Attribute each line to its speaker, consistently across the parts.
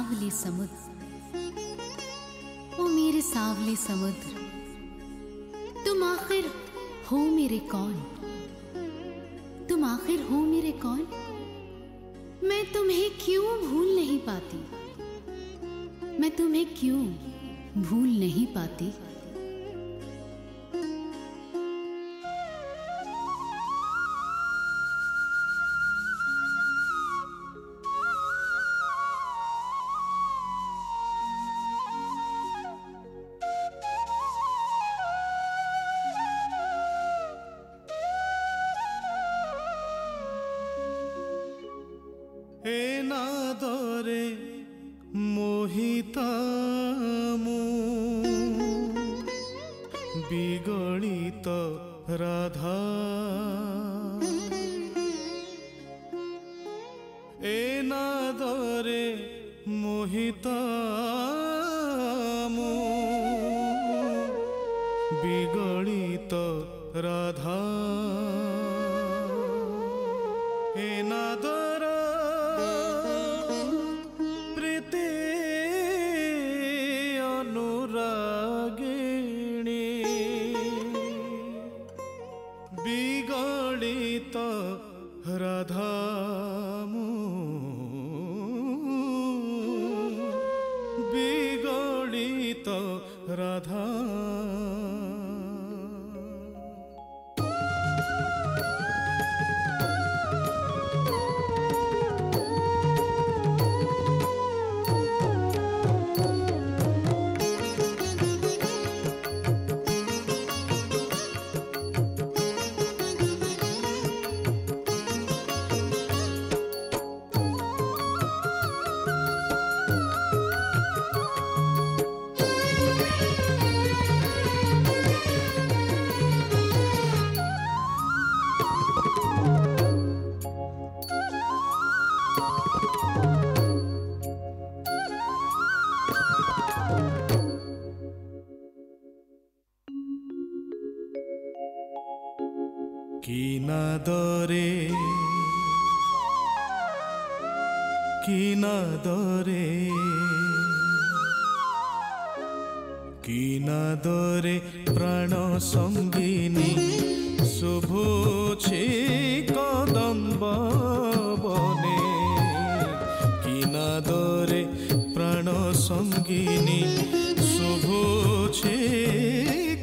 Speaker 1: सावले समुद्र, ओ मेरे सावले समुद्र, तुम आखिर हो मेरे कौन? तुम आखिर हो मेरे कौन? मैं तुम्हें क्यों भूल नहीं पाती? मैं तुम्हें क्यों भूल नहीं पाती?
Speaker 2: ए नादरे मोहिता मु बिगलित राधा, ए नादरे मोहिता मु बिगलित राधा, ए नादर प्रीति अनुरागिणी बिगलित राधा मु बिगलित राधा। কি নাদরে কি নাদরে কি নাদরে প্রাণ সঙ্গিনী শুভুছি কদম্ব বনে, কি নাদরে প্রাণ সঙ্গিনী শুভুছি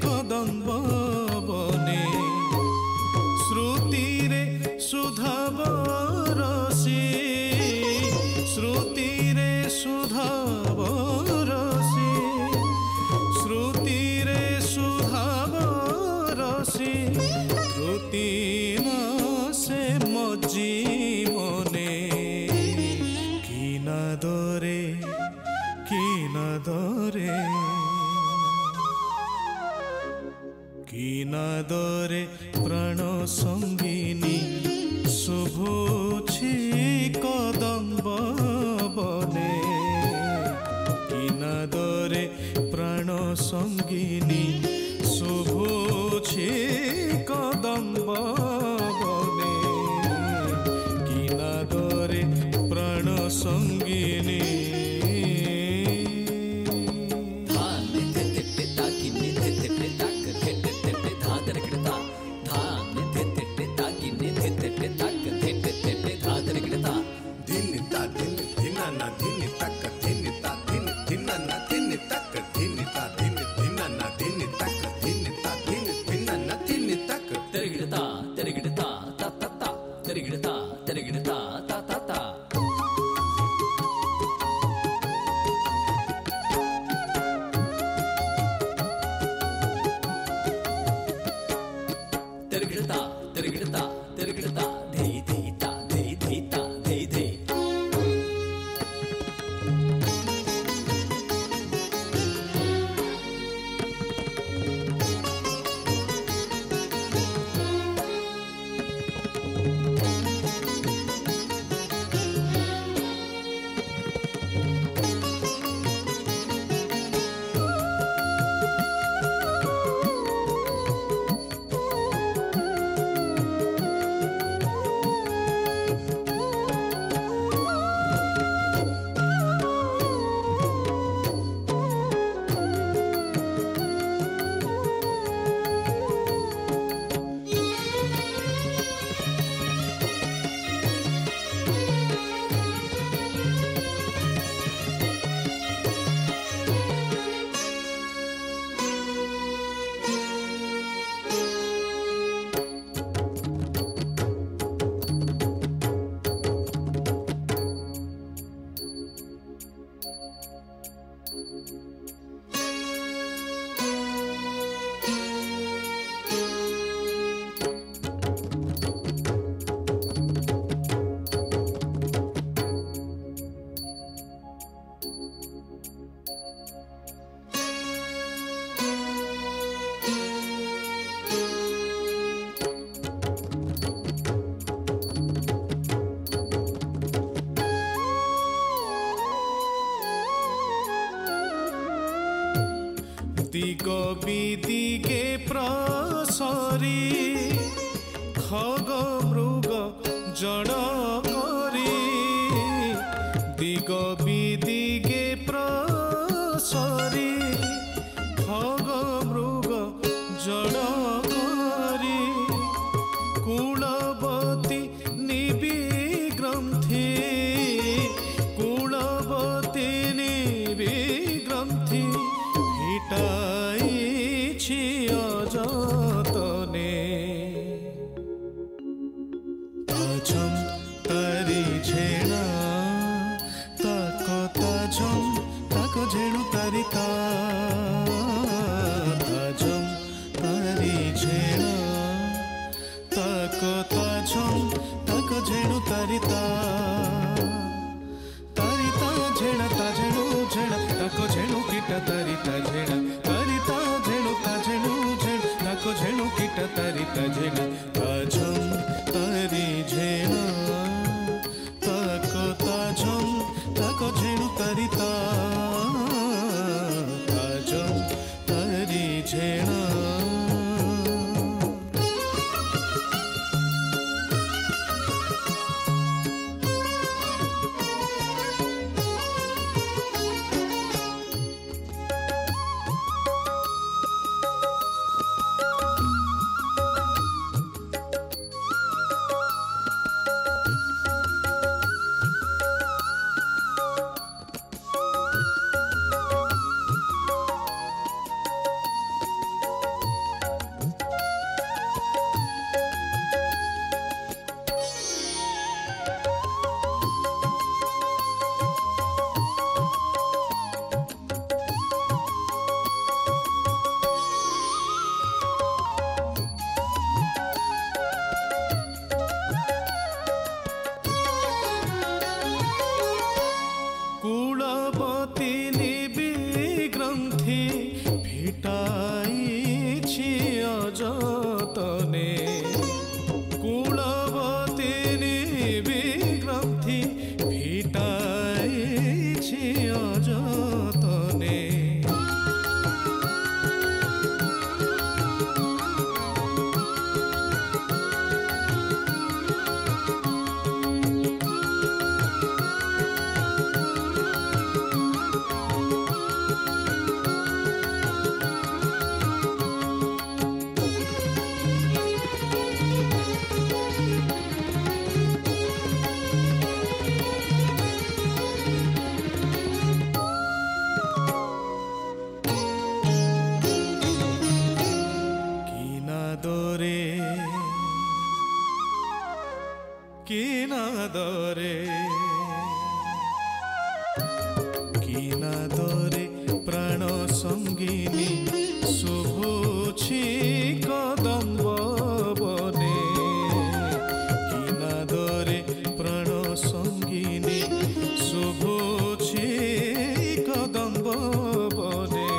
Speaker 2: কদম্ব বনে, শ্রুতিরে সুধা বরসি শ্রুতিরে সুধা বরসি শ্রুতিরে সুধা বরসি শ্রুতি সে মজি মনে, কি নাদরে কি নাদরে কি নাদরে প্রাণ সঙ্গিনী শুভুছি কদম্ব বনে, কি নাদরে প্রাণ সঙ্গিনী শুভুছি কদম্ব বনে, কি নাদরে প্রাণ সঙ্গিনী।
Speaker 3: धा
Speaker 2: দিগ বিদিগে প্রসরি খগ মৃগ জড় করি দিগ বিদিগে প্রসরি খগ মৃগ জড় করি কুলবতী নিবিগ্রন্থি কুলবতী নিবিগ্রন্থি ভিটাইছি অযতনে তাঝম তারি ঝেণা তাক তাঝম তাক ঝেণু তারি তাঝম তারি ঝেণা তাক তাঝম তাক ঝেণু তারি তারি তা ঝেণা তা ঝেণু ঝেণা তাক ঝেণু কিটা তারি তা ঝেণা তারি তা ঝেণু তা ঝেণু ঝেণ তাক ঝেণু কিটা তারি তা ঝেণা তাঝম তারি ঝেণা তাক তাঝম তাক ঝেণু তারি তাঝম তারি ঝেণা কুলবতী নিবিগ্রন্থি ভিটাইছি অযতনে কুলবতী নিবিগ্রন্থি ভিটাইছি অযতনে কিনাদরে কিনাদরে প্রাণ সঙ্গিনী শুভুছি কদম্ব বনে কিনাদরে প্রাণ সঙ্গিনী শুভুছি কদম্ব বনে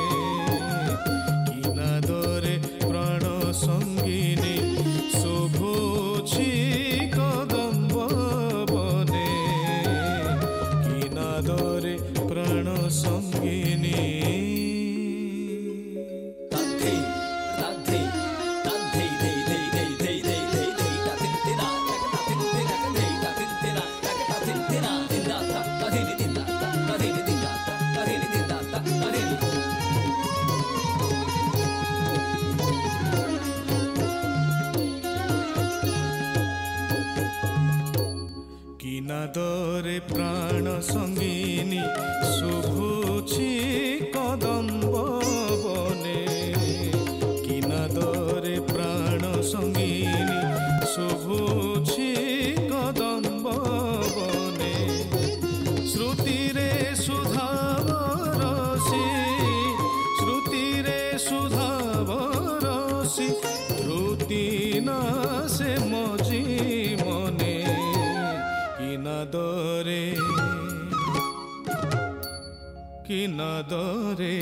Speaker 2: কিনাদরে প্রাণ সঙ্গিনী শুভুছি কদম্ব বনে কিনাদরে প্রাণ সঙ্গিনী কিনাদরে প্রাণ সঙ্গিনী শুভুছি কদম্ব বনে কিনাদরে প্রাণ সঙ্গিনী শুভুছি কদম্ব বনে শ্রুতিরে সুধাবরসি শ্রুতিরে সুধাবরসি ত্রুটি না সে মজি মনে কিনাদরে কিনাদরে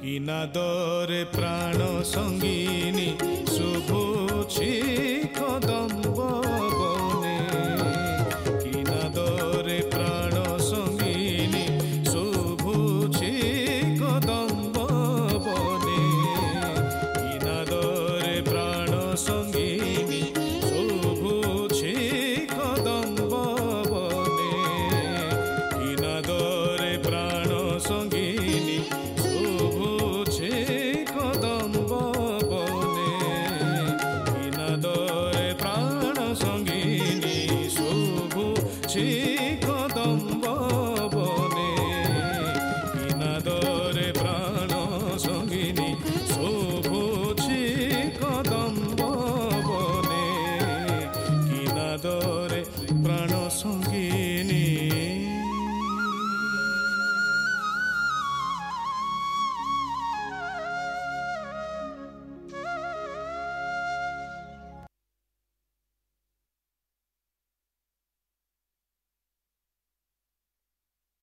Speaker 2: কিনাদরে প্রাণ সঙ্গিনী শুভুছি কদম্ব বনে কিনাদরে প্রাণ সঙ্গিনী শুভুছি हम